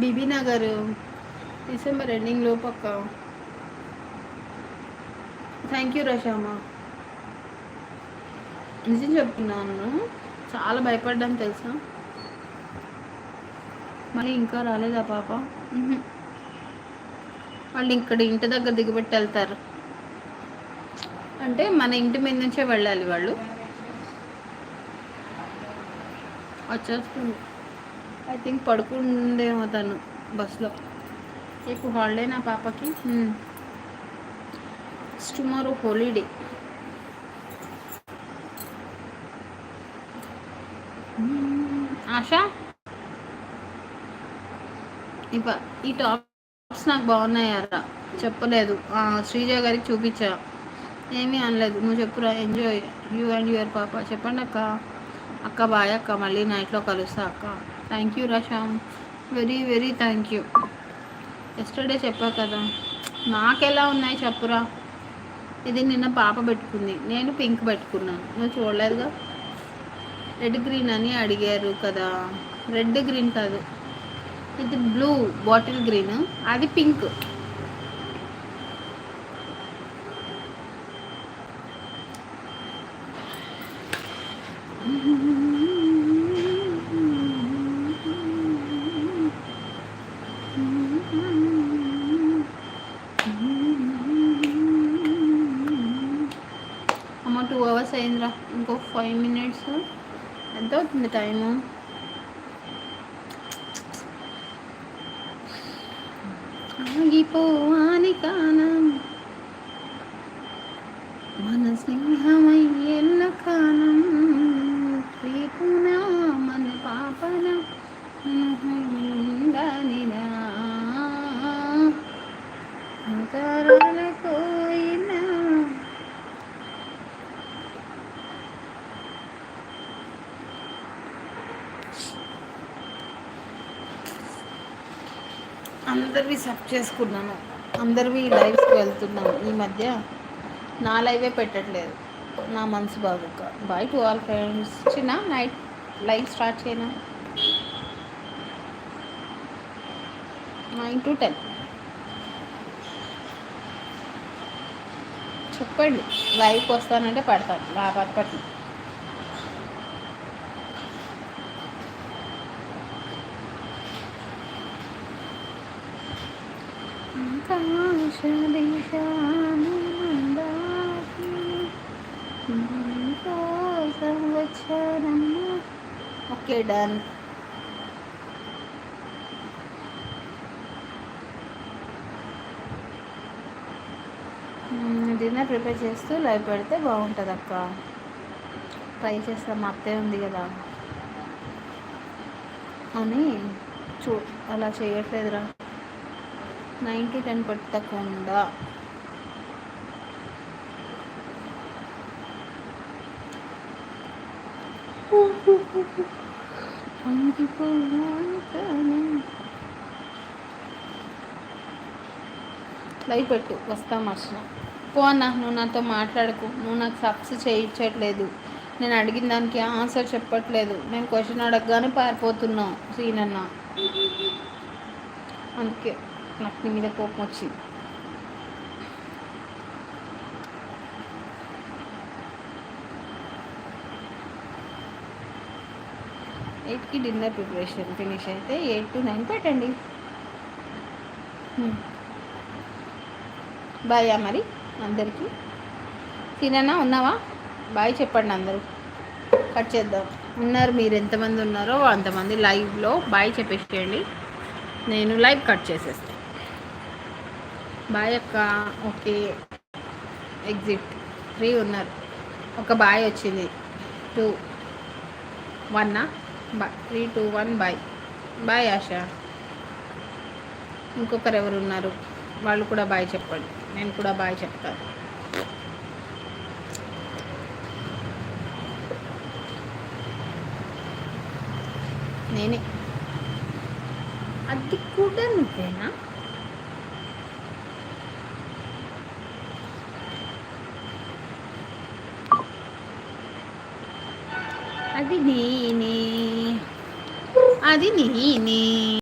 BB Nagar December ending లో పక్క. Thank you Reshma. నిజం చెప్తున్నాను, చాలా భయపడ్డాను తెలుసా. మళ్ళీ ఇంకా రాలేదా పాప? వాళ్ళు ఇక్కడ ఇంటి దగ్గర దిగబెట్టి వెళ్తారు. అంటే మన ఇంటి మీద నుంచే వెళ్ళాలి వాళ్ళు. వచ్చేస్తుంది. ఐ థింక్ పడుకుందేమో తను బస్లో. రేపు హాలిడే నా పాపకి. Tomorrow holiday. ఆశా, ఈ టాప్స్ నాకు బాగున్నాయారా? చెప్పలేదు. శ్రీజ గారికి చూపించా, ఏమీ అనలేదు. నువ్వు చెప్పురా. ఎంజాయ్ యూ అండ్ యువర్ పాప. చెప్పండి అక్క. అక్క బాయ్ అక్క, మళ్ళీ నైట్లో కలుస్తా అక్క. Thank you Resham, very very thank you. Yesterday చెప్పా కదా. నాకెలా ఉన్నాయి చెప్పురా. ఇది నిన్న పాప పెట్టుకుంది, నేను పింక్ పెట్టుకున్నాను. నువ్వు చూడలేదుగా. రెడ్ గ్రీన్ అని అడిగారు కదా. రెడ్ గ్రీన్ కాదు, ఇది బ్లూ బాటిల్ గ్రీన్, అది పింక్. అమ్మ 2 hours అయిందిరా, ఇంకో 5 minutes. ఎంత అవుతుంది టైము? ఆగిపోవాని కాలం మన సింహమై ఎల్ల కాలం రేపునా మన పాపన ఉండాలిరా అంతరాలకోయినా. అందరివి సబ్ చేసుకున్నాను, అందరివి లైవ్స్కి వెళ్తున్నాను. ఈ మధ్య నా లైవే పెట్టట్లేదు, నా మనసు బాగుక. Bye to all friends. చిన్న నైట్ లైవ్ స్టార్ట్ చేయనా? 9 to 10 చెప్పండి. లైవ్కి వస్తానంటే పడతాను, లేకపోతే పట్టిన. Okay done. డిన్నర్ ప్రిపేర్ చేస్తూ లైవ్ పెడితే బాగుంటుంది అక్క. ట్రై చేస్తాం, మా అత్తయ్య ఉంది కదా అని. అలా చేయట్లేదురా. 9 to 10 పెట్టకుండా. లైవ్ పెట్టు, వస్తాం అర్చన. పో అన్న, నువ్వు నాతో మాట్లాడకు. నువ్వు నాకు సబ్స్ చేయించట్లేదు, నేను అడిగిన దానికి ఆన్సర్ చెప్పట్లేదు. నేను క్వశ్చన్ అడగగానే పారిపోతున్నావు సీనన్న. అందుకే నాకు నీ మీద కోపం వచ్చింది. ఎయిట్కి డిన్నర్ ప్రిపరేషన్ ఫినిష్ అయితే 8 to 9 పెట్టండి. బాయ్ మరి అందరికీ. సీనన్నా ఉన్నావా? బాయ్ చెప్పండి అందరూ. కట్ చేద్దాం. ఉన్నారు, మీరు ఎంతమంది ఉన్నారో అంతమంది లైవ్లో బాయ్ చెప్పేసేయండి, నేను లైవ్ కట్ చేసేస్తాను. బాయ్ అక్క. ఓకే, ఎగ్జిట్ 3 ఉన్నారు. ఒక బాయ్ వచ్చింది. 2 1 బాయ్. 3 2 1 బాయ్. బాయ్ ఆశ. ఇంకొకరు ఎవరు ఉన్నారు? వాళ్ళు కూడా బాయ్ చెప్పండి, నేను కూడా బాయ్ చెప్తాను. నేనే. అది కూడా నువ్వేనా? అది నేనే, అది నేనే.